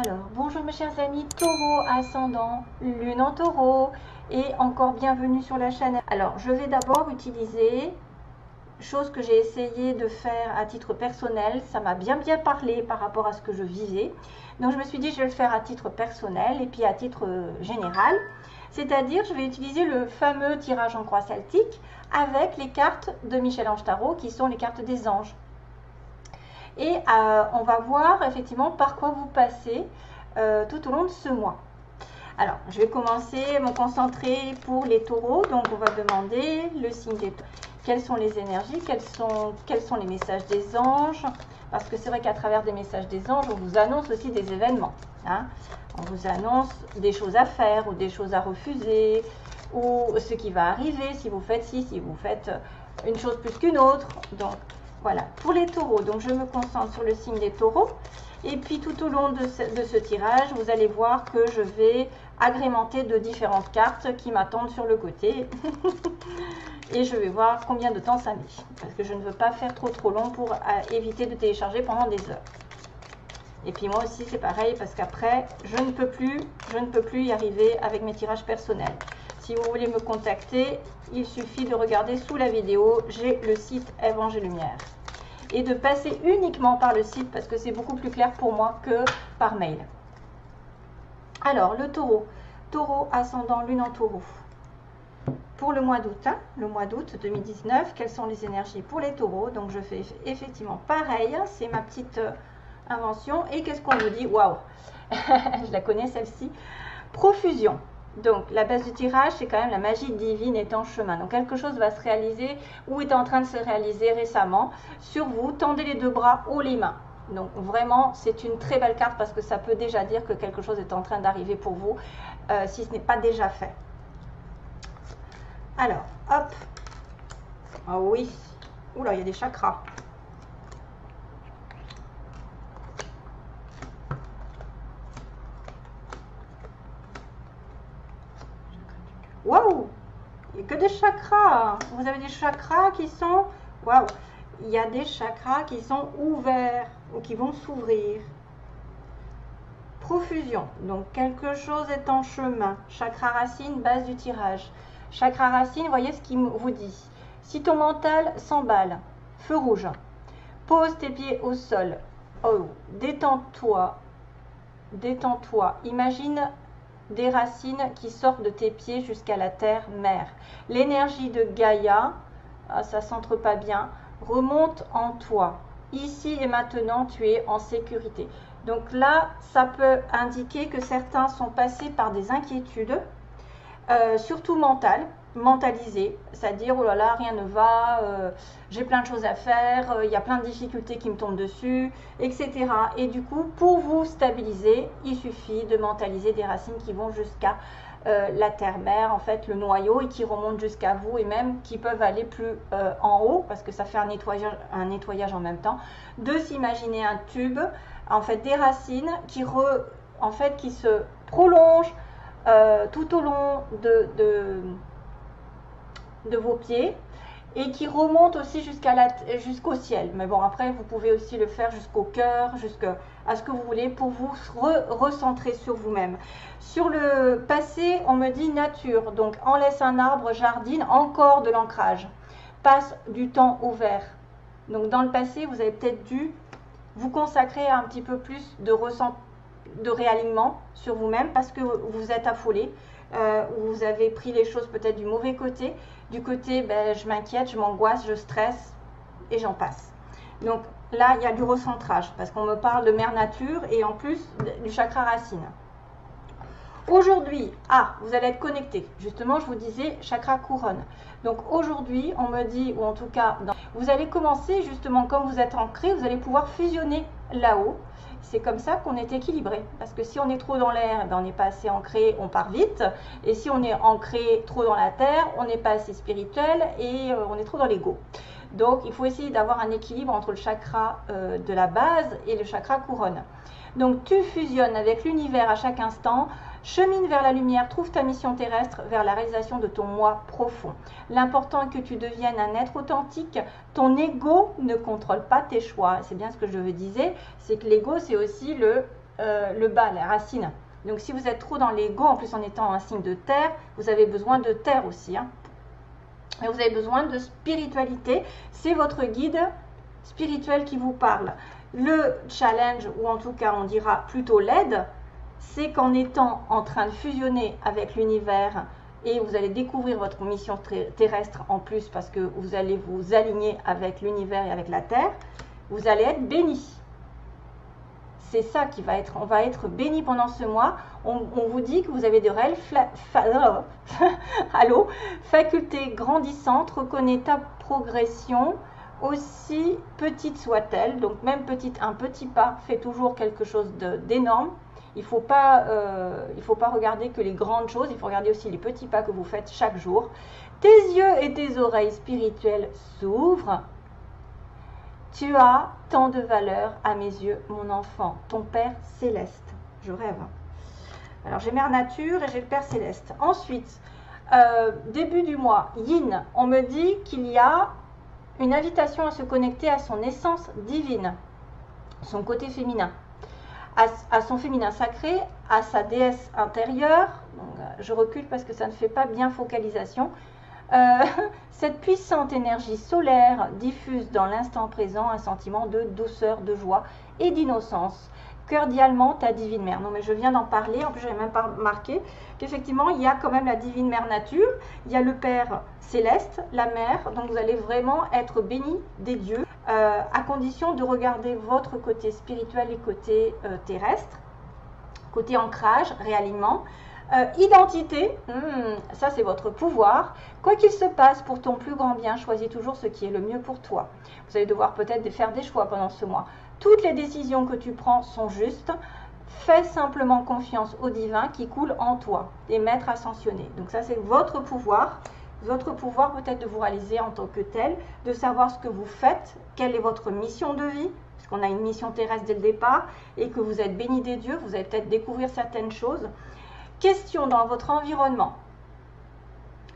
Alors, bonjour mes chers amis, taureau, ascendant, lune en taureau, et encore bienvenue sur la chaîne. Alors, je vais d'abord utiliser, chose que j'ai essayé de faire à titre personnel, ça m'a bien parlé par rapport à ce que je vivais. Donc, je me suis dit, je vais le faire à titre personnel et puis à titre général. C'est-à-dire, je vais utiliser le fameux tirage en croix celtique avec les cartes de Michel-Ange Tarot, qui sont les cartes des anges. Et on va voir effectivement par quoi vous passez tout au long de ce mois. Alors, je vais commencer à me concentrer pour les taureaux. Donc, on va demander le signe des taureaux. Quelles sont les énergies, quels sont les messages des anges? Parce que c'est vrai qu'à travers des messages des anges, on vous annonce aussi des événements. Hein. On vous annonce des choses à faire ou des choses à refuser, ou ce qui va arriver si vous faites ci, si vous faites une chose plus qu'une autre. Donc, voilà, pour les taureaux, donc je me concentre sur le signe des taureaux. Et puis tout au long de ce tirage, vous allez voir que je vais agrémenter de différentes cartes qui m'attendent sur le côté. Et je vais voir combien de temps ça met. Parce que je ne veux pas faire trop long pour éviter de télécharger pendant des heures. Et puis moi aussi c'est pareil parce qu'après, je ne peux plus y arriver avec mes tirages personnels. Si vous voulez me contacter, il suffit de regarder sous la vidéo, j'ai le site Ève Angers Lumière. Et de passer uniquement par le site parce que c'est beaucoup plus clair pour moi que par mail. Alors, le taureau. Taureau, ascendant, lune en taureau. Pour le mois d'août, le mois d'août 2019, quelles sont les énergies pour les taureaux? Donc, je fais effectivement pareil, c'est ma petite invention. Et qu'est-ce qu'on me dit? Waouh, je la connais celle-ci. Profusion. Donc, la base du tirage, c'est quand même la magie divine est en chemin. Donc, quelque chose va se réaliser ou est en train de se réaliser récemment sur vous. Tendez les deux bras, haut les mains. Donc, vraiment, c'est une très belle carte parce que ça peut déjà dire que quelque chose est en train d'arriver pour vous, si ce n'est pas déjà fait. Alors, hop. Ah oui. Oula, il y a des chakras. Waouh! Il n'y a que des chakras. Vous avez des chakras qui sont... Waouh! Il y a des chakras qui sont ouverts ou qui vont s'ouvrir. Profusion. Donc, quelque chose est en chemin. Chakra racine, base du tirage. Chakra racine, voyez ce qu'il vous dit. Si ton mental s'emballe, feu rouge. Pose tes pieds au sol. Oh, détends-toi. Détends-toi. Imagine des racines qui sortent de tes pieds jusqu'à la terre-mère. L'énergie de Gaïa, ça s'entre pas bien, remonte en toi. Ici et maintenant, tu es en sécurité. Donc là, ça peut indiquer que certains sont passés par des inquiétudes, surtout mentalisées, c'est-à-dire, oh là là, rien ne va, j'ai plein de choses à faire, il y a plein de difficultés qui me tombent dessus, etc. Et du coup, pour vous stabiliser, il suffit de mentaliser des racines qui vont jusqu'à la terre-mère, en fait, le noyau, et qui remontent jusqu'à vous, et même qui peuvent aller plus en haut, parce que ça fait un nettoyage en même temps, de s'imaginer un tube, en fait, des racines qui se prolongent tout au long de vos pieds et qui remonte aussi jusqu'au ciel. Mais bon, après, vous pouvez aussi le faire jusqu'au cœur, jusqu'à ce que vous voulez pour vous recentrer sur vous-même. Sur le passé, on me dit nature. Donc, en laisse un arbre, jardine, encore de l'ancrage. Passe du temps au vert. Donc, dans le passé, vous avez peut-être dû vous consacrer à un petit peu plus de réalignement sur vous-même parce que vous êtes affolé. Vous avez pris les choses peut-être du mauvais côté, du côté ben, je m'inquiète, je m'angoisse, je stresse et j'en passe. Donc là il y a du recentrage parce qu'on me parle de mère nature et en plus du chakra racine. Aujourd'hui, vous allez être connecté. Justement, je vous disais chakra couronne. Donc aujourd'hui, on me dit, ou en tout cas, vous allez commencer justement, comme vous êtes ancré, vous allez pouvoir fusionner là-haut. C'est comme ça qu'on est équilibré. Parce que si on est trop dans l'air, ben on n'est pas assez ancré, on part vite. Et si on est ancré trop dans la terre, on n'est pas assez spirituel et on est trop dans l'ego. Donc, il faut essayer d'avoir un équilibre entre le chakra de la base et le chakra couronne. Donc, tu fusionnes avec l'univers à chaque instant. Chemine vers la lumière, trouve ta mission terrestre vers la réalisation de ton moi profond. L'important est que tu deviennes un être authentique. Ton ego ne contrôle pas tes choix. C'est bien ce que je disais, c'est que l'ego, c'est aussi le le bas, la racine. Donc si vous êtes trop dans l'ego, en plus en étant un signe de terre, vous avez besoin de terre aussi. Hein. Et vous avez besoin de spiritualité. C'est votre guide spirituel qui vous parle. Le challenge, ou en tout cas on dira plutôt l'aide, c'est qu'en étant en train de fusionner avec l'univers, et vous allez découvrir votre mission terrestre en plus parce que vous allez vous aligner avec l'univers et avec la terre, vous allez être béni. C'est ça qui va être, on va être béni pendant ce mois. On vous dit que vous avez de réelles facultés grandissantes. Reconnais ta progression, aussi petite soit-elle. Donc même un petit pas fait toujours quelque chose d'énorme. Il ne faut pas regarder que les grandes choses, il faut regarder aussi les petits pas que vous faites chaque jour. Tes yeux et tes oreilles spirituelles s'ouvrent. Tu as tant de valeur à mes yeux, mon enfant, ton Père Céleste. Je rêve. Alors j'ai Mère Nature et j'ai le Père Céleste. Ensuite, début du mois, Yin, on me dit qu'il y a une invitation à se connecter à son essence divine, son côté féminin, à son féminin sacré, à sa déesse intérieure. Donc, je recule parce que ça ne fait pas bien focalisation. Cette puissante énergie solaire diffuse dans l'instant présent un sentiment de douceur, de joie et d'innocence. Cordialement, ta divine mère. Non mais je viens d'en parler, en plus je n'avais même pas remarqué qu'effectivement il y a quand même la divine mère nature, il y a le Père Céleste, la mère, donc vous allez vraiment être béni des dieux, à condition de regarder votre côté spirituel et côté terrestre, côté ancrage, réalignement. Identité, ça c'est votre pouvoir. Quoi qu'il se passe pour ton plus grand bien, choisis toujours ce qui est le mieux pour toi. Vous allez devoir peut-être faire des choix pendant ce mois. Toutes les décisions que tu prends sont justes. Fais simplement confiance au divin qui coule en toi, des maîtres ascensionnés. Donc ça c'est votre pouvoir. Votre pouvoir peut-être de vous réaliser en tant que tel, de savoir ce que vous faites, quelle est votre mission de vie, puisqu'on a une mission terrestre dès le départ, et que vous êtes béni des dieux, vous allez peut-être découvrir certaines choses. Questions dans votre environnement.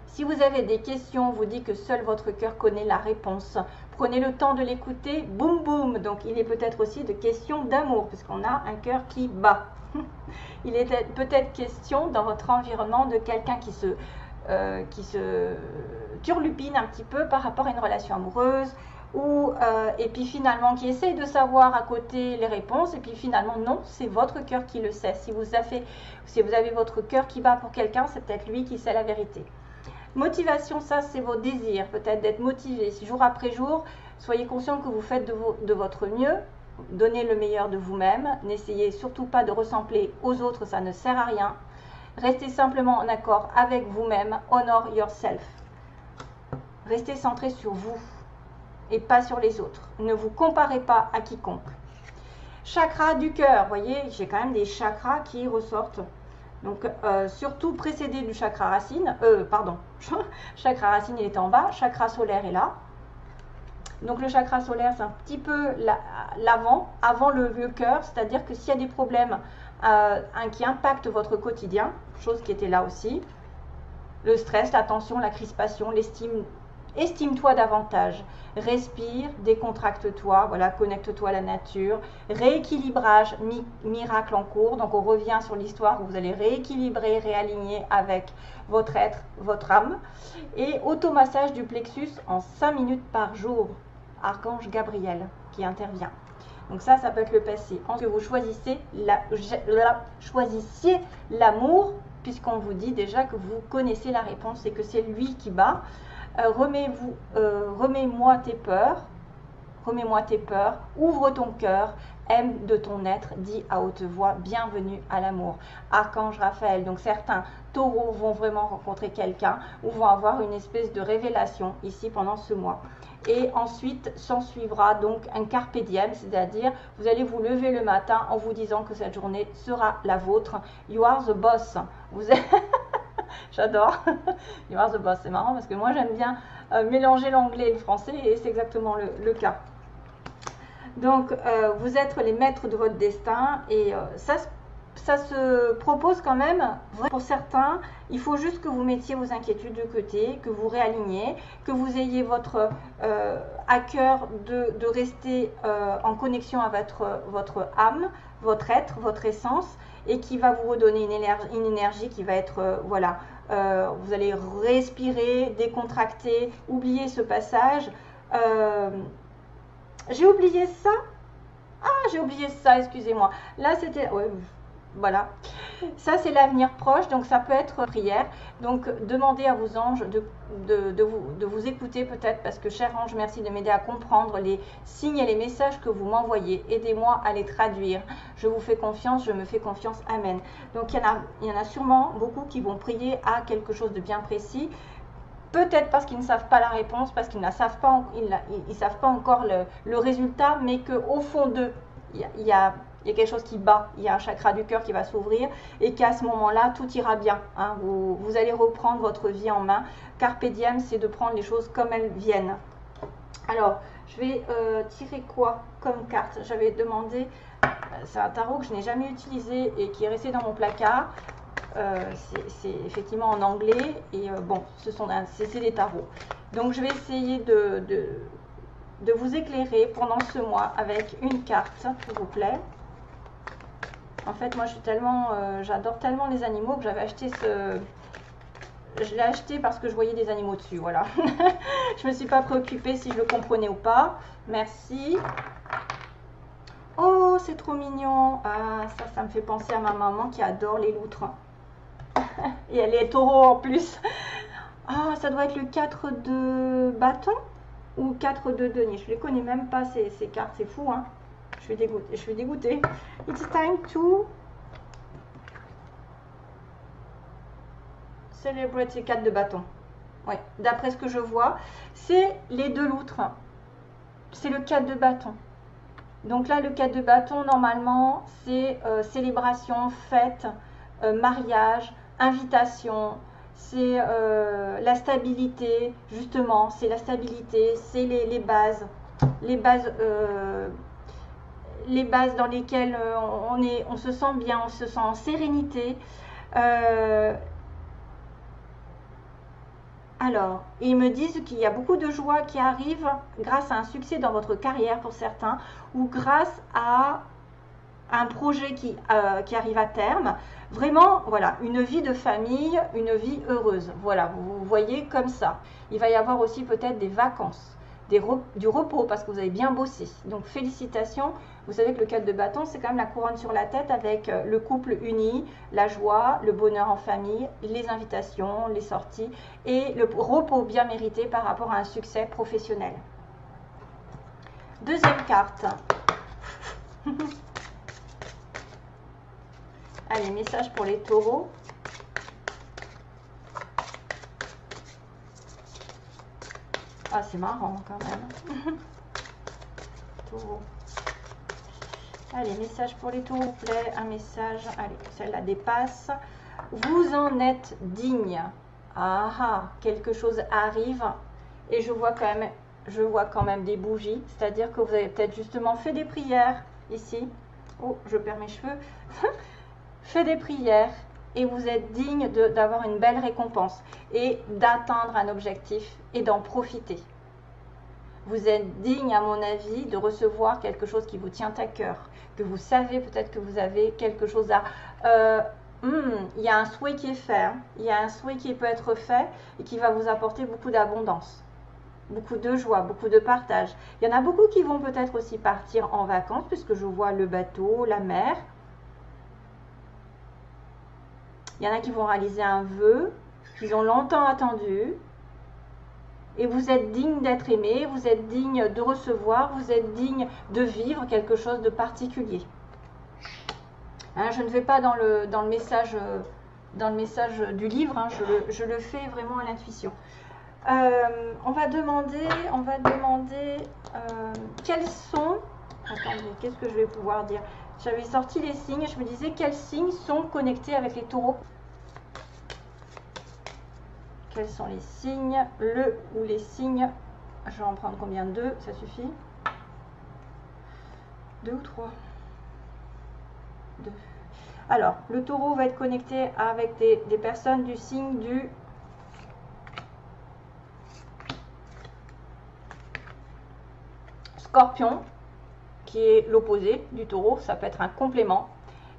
Si vous avez des questions, on vous dit que seul votre cœur connaît la réponse. Prenez le temps de l'écouter. Boum boum. Donc il est peut-être aussi de questions d'amour, puisqu'on a un cœur qui bat. Il est peut-être question dans votre environnement de quelqu'un qui se turlupine un petit peu par rapport à une relation amoureuse, et puis finalement qui essaye de savoir à côté les réponses, et puis finalement non, c'est votre cœur qui le sait. Si vous avez votre cœur qui bat pour quelqu'un, c'est peut-être lui qui sait la vérité. Motivation, ça c'est vos désirs, peut-être d'être motivé. Si jour après jour, soyez conscient que vous faites de votre mieux, donnez le meilleur de vous-même, n'essayez surtout pas de ressembler aux autres, ça ne sert à rien. Restez simplement en accord avec vous-même, honor yourself. Restez centré sur vous et pas sur les autres. Ne vous comparez pas à quiconque. Chakra du cœur, vous voyez, j'ai quand même des chakras qui ressortent. Donc, surtout précédé du chakra racine, chakra racine il était en bas, chakra solaire est là. Donc le chakra solaire c'est un petit peu avant le cœur, c'est-à-dire que s'il y a des problèmes qui impactent votre quotidien, chose qui était là aussi, le stress, la tension, la crispation, l'estime, estime-toi davantage, respire, décontracte-toi, voilà, connecte-toi à la nature, rééquilibrage, miracle en cours, donc on revient sur l'histoire où vous allez rééquilibrer, réaligner avec votre être, votre âme, et automassage du plexus en 5 minutes par jour, Archange Gabriel qui intervient. Donc ça peut être le passé. Ensuite, vous choisissiez l'amour, puisqu'on vous dit déjà que vous connaissez la réponse et que c'est lui qui bat. Remets-moi tes peurs, ouvre ton cœur, aime de ton être, dis à haute voix, bienvenue à l'amour. Archange Raphaël, donc certains taureaux vont vraiment rencontrer quelqu'un ou vont avoir une espèce de révélation ici pendant ce mois. Et ensuite s'en suivra donc un carpe diem, c'est-à-dire vous allez vous lever le matin en vous disant que cette journée sera la vôtre. You are the boss. Vous êtes J'adore. You are the boss. C'est marrant parce que moi j'aime bien mélanger l'anglais et le français et c'est exactement le cas. Donc vous êtes les maîtres de votre destin et ça ça se propose quand même. Pour certains, il faut juste que vous mettiez vos inquiétudes de côté, que vous réaligniez, que vous ayez votre à cœur de rester en connexion avec votre âme, votre être, votre essence, et qui va vous redonner une énergie qui va être, voilà, vous allez respirer, décontracter, oublier ce passage. J'ai oublié ça. Ah, j'ai oublié ça, excusez-moi. Là, c'était... Ouais, voilà. Ça, c'est l'avenir proche, donc ça peut être prière. Donc, demandez à vos anges de vous écouter peut-être, parce que, cher ange, merci de m'aider à comprendre les signes et les messages que vous m'envoyez. Aidez-moi à les traduire. Je vous fais confiance, je me fais confiance. Amen. Donc, il y en a sûrement beaucoup qui vont prier à quelque chose de bien précis. Peut-être parce qu'ils ne savent pas la réponse, parce qu'ils ne savent pas, ils savent pas encore le résultat, mais qu'au fond d'eux, il y a quelque chose qui bat, il y a un chakra du cœur qui va s'ouvrir et qu'à ce moment-là, tout ira bien. Hein. Vous allez reprendre votre vie en main. Carpe diem, c'est de prendre les choses comme elles viennent. Alors, je vais tirer quoi comme carte? J'avais demandé, c'est un tarot que je n'ai jamais utilisé et qui est resté dans mon placard. C'est effectivement en anglais et bon, c'est des tarots. Donc je vais essayer de vous éclairer pendant ce mois avec une carte, s'il vous plaît. En fait, moi, j'adore tellement les animaux que j'avais acheté je l'ai acheté parce que je voyais des animaux dessus, voilà. Je me suis pas préoccupée si je le comprenais ou pas. Merci. Oh, c'est trop mignon. Ah, ça me fait penser à ma maman qui adore les loutres. Et elle est taureau en plus. Ah, ça doit être le 4 de bâton ou 4 de denier. Je les connais même pas ces cartes, c'est fou, hein. Je suis dégoûtée. It's time to celebrate ces 4 de bâton. Ouais, d'après ce que je vois, c'est les 2 loutres. C'est le 4 de bâton. Donc là, le 4 de bâton, normalement, c'est célébration, fête, mariage, invitation, c'est la stabilité, justement, c'est la stabilité, c'est les bases dans lesquelles on se sent bien, on se sent en sérénité. Alors, ils me disent qu'il y a beaucoup de joie qui arrive grâce à un succès dans votre carrière pour certains, ou grâce à un projet qui arrive à terme. Vraiment, voilà, une vie de famille, une vie heureuse. Voilà, vous voyez comme ça. Il va y avoir aussi peut-être des vacances, du repos parce que vous avez bien bossé. Donc, félicitations. Vous savez que le 4 de bâton, c'est quand même la couronne sur la tête avec le couple uni, la joie, le bonheur en famille, les invitations, les sorties et le repos bien mérité par rapport à un succès professionnel. Deuxième carte. Allez, message pour les taureaux. Ah, c'est marrant quand même. Taureau. Allez, message pour les taureaux, s'il vous plaît. Un message. Allez, celle-là dépasse. Vous en êtes digne. Ah ah, quelque chose arrive. Et je vois quand même des bougies. C'est-à-dire que vous avez peut-être justement fait des prières ici. Oh, je perds mes cheveux. Fait des prières. Et vous êtes digne d'avoir une belle récompense. Et d'atteindre un objectif et d'en profiter. Vous êtes digne, à mon avis, de recevoir quelque chose qui vous tient à cœur, que vous savez peut-être que vous avez quelque chose à... il y a un souhait qui est fait, hein. Il y a un souhait qui peut être fait et qui va vous apporter beaucoup d'abondance, beaucoup de joie, beaucoup de partage. Il y en a beaucoup qui vont peut-être aussi partir en vacances, puisque je vois le bateau, la mer. Il y en a qui vont réaliser un vœu qu'ils ont longtemps attendu. Et vous êtes digne d'être aimé, vous êtes digne de recevoir, vous êtes digne de vivre quelque chose de particulier. Hein, je ne vais pas dans le message du livre, hein, je le fais vraiment à l'intuition. On va demander quels sont... Attendez, qu'est-ce que je vais pouvoir dire? J'avais sorti les signes, je me disais quels signes sont connectés avec les taureaux. Quels sont les signes? Le ou les signes? Je vais en prendre combien? 2, ça suffit? 2 ou 3? 2. Alors, le taureau va être connecté avec des personnes du signe du Scorpion, qui est l'opposé du taureau, ça peut être un complément,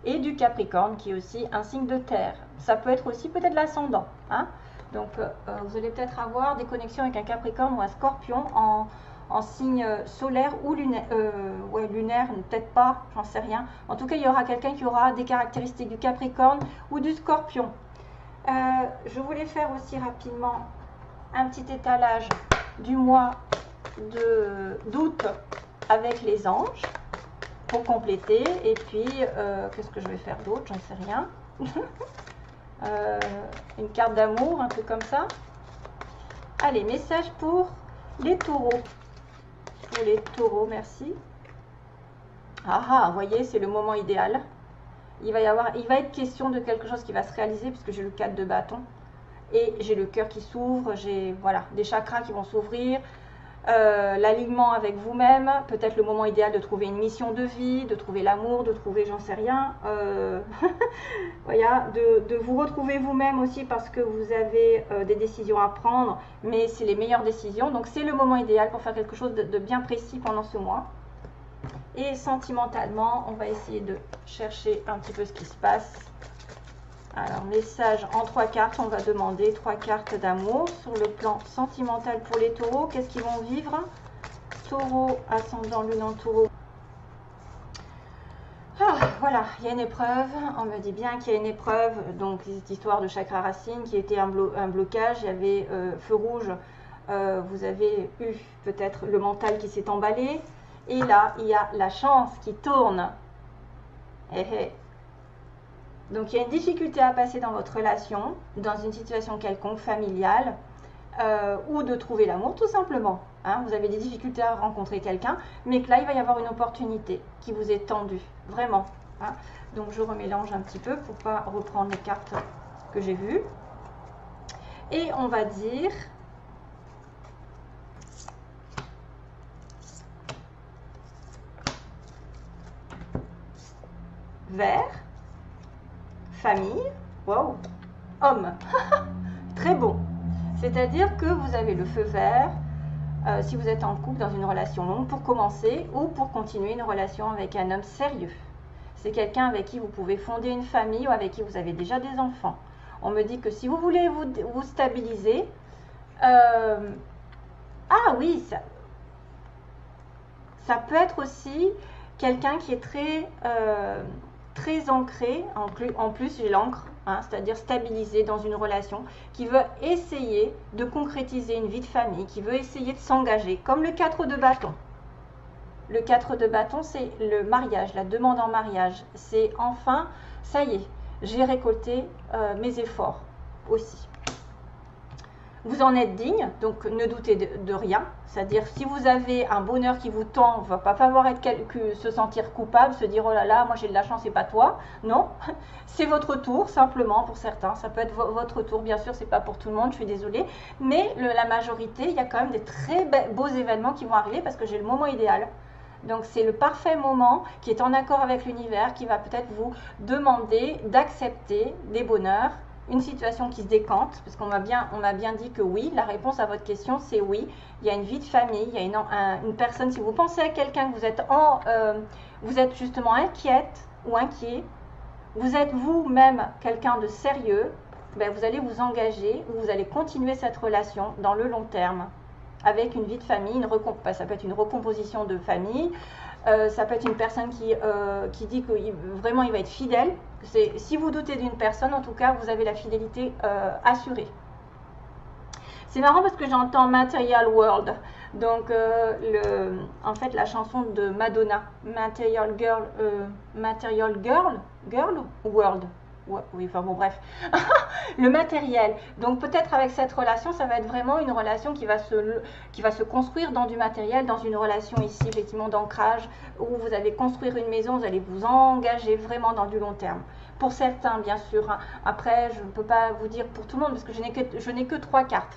et du Capricorne, qui est aussi un signe de terre. Ça peut être aussi peut-être l'ascendant. Hein? Donc, vous allez peut-être avoir des connexions avec un Capricorne ou un Scorpion en signe solaire ou lunaire. Ouais, lunaire, peut-être pas, j'en sais rien. En tout cas, il y aura quelqu'un qui aura des caractéristiques du Capricorne ou du Scorpion. Je voulais faire aussi rapidement un petit étalage du mois d'août avec les anges pour compléter. Et puis, qu'est-ce que je vais faire d'autre? J'en sais rien. Une carte d'amour, un peu comme ça. Allez, message pour les taureaux. Pour les taureaux, merci. Ah, vous voyez, c'est le moment idéal. Il va être question de quelque chose qui va se réaliser puisque j'ai le 4 de bâton. Et j'ai le cœur qui s'ouvre, j'ai voilà, des chakras qui vont s'ouvrir. L'alignement avec vous-même, peut-être le moment idéal de trouver une mission de vie, de trouver l'amour, de trouver j'en sais rien, voilà, de vous retrouver vous-même aussi parce que vous avez des décisions à prendre, mais c'est les meilleures décisions, donc c'est le moment idéal pour faire quelque chose de bien précis pendant ce mois. Et sentimentalement, on va essayer de chercher un petit peu ce qui se passe. Alors, message en 3 cartes, on va demander 3 cartes d'amour sur le plan sentimental pour les taureaux. Qu'est-ce qu'ils vont vivre? Taureau, ascendant, lune en taureau. Ah, voilà, il y a une épreuve. On me dit bien qu'il y a une épreuve. Donc, cette histoire de chakra racine qui était un blocage. Il y avait feu rouge. Vous avez eu peut-être le mental qui s'est emballé. Et là, il y a la chance qui tourne. Donc, il y a une difficulté à passer dans votre relation, dans une situation quelconque, familiale, ou de trouver l'amour, tout simplement. Hein, vous avez des difficultés à rencontrer quelqu'un, mais que là, il va y avoir une opportunité qui vous est tendue, vraiment. Hein. Donc, je remélange un petit peu pour ne pas reprendre les cartes que j'ai vues. Et on va dire... vert. Famille, wow, homme, très beau. C'est-à-dire que vous avez le feu vert, si vous êtes en couple dans une relation longue, pour commencer ou pour continuer une relation avec un homme sérieux. C'est quelqu'un avec qui vous pouvez fonder une famille ou avec qui vous avez déjà des enfants. On me dit que si vous voulez vous stabiliser, ah oui, ça peut être aussi quelqu'un qui est très ancré, en plus j'ai l'encre, hein, c'est-à-dire stabilisé dans une relation, qui veut essayer de concrétiser une vie de famille, qui veut essayer de s'engager, comme le 4 de bâton. Le 4 de bâton, c'est le mariage, la demande en mariage. C'est enfin, ça y est, j'ai récolté mes efforts aussi. Vous en êtes digne, donc ne doutez de rien. C'est-à-dire, si vous avez un bonheur qui vous tend, il ne va pas falloir se sentir coupable, se dire « Oh là là, moi j'ai de la chance et pas toi ». Non, c'est votre tour, simplement, pour certains. Ça peut être votre tour, bien sûr, ce n'est pas pour tout le monde, je suis désolée. Mais la majorité, il y a quand même des très beaux événements qui vont arriver parce que j'ai le moment idéal. Donc, c'est le parfait moment qui est en accord avec l'univers, qui va peut-être vous demander d'accepter des bonheurs, une situation qui se décante, parce qu'on m'a bien dit que oui, la réponse à votre question c'est oui, il y a une vie de famille, il y a une personne, si vous pensez à quelqu'un que vous êtes justement inquiète ou inquiet, vous êtes vous-même quelqu'un de sérieux, ben vous allez vous engager ou vous allez continuer cette relation dans le long terme, avec une vie de famille, ça peut être une recomposition de famille, ça peut être une personne qui dit que vraiment il va être fidèle. Si vous doutez d'une personne, en tout cas, vous avez la fidélité assurée. C'est marrant parce que j'entends Material World. Donc, en fait, la chanson de Madonna, Material Girl ou World? Oui, enfin bon, bref. Le matériel. Donc, peut-être avec cette relation, ça va être vraiment une relation qui va se construire dans du matériel, dans une relation ici, effectivement, d'ancrage, où vous allez construire une maison, vous allez vous engager vraiment dans du long terme. Pour certains, bien sûr. Hein. Après, je ne peux pas vous dire pour tout le monde, parce que je n'ai que 3 cartes.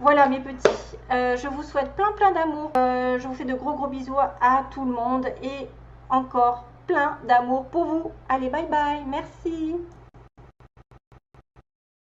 Voilà, mes petits. Je vous souhaite plein d'amour. Je vous fais de gros bisous à tout le monde. Et encore plein d'amour pour vous. Allez, bye bye, merci.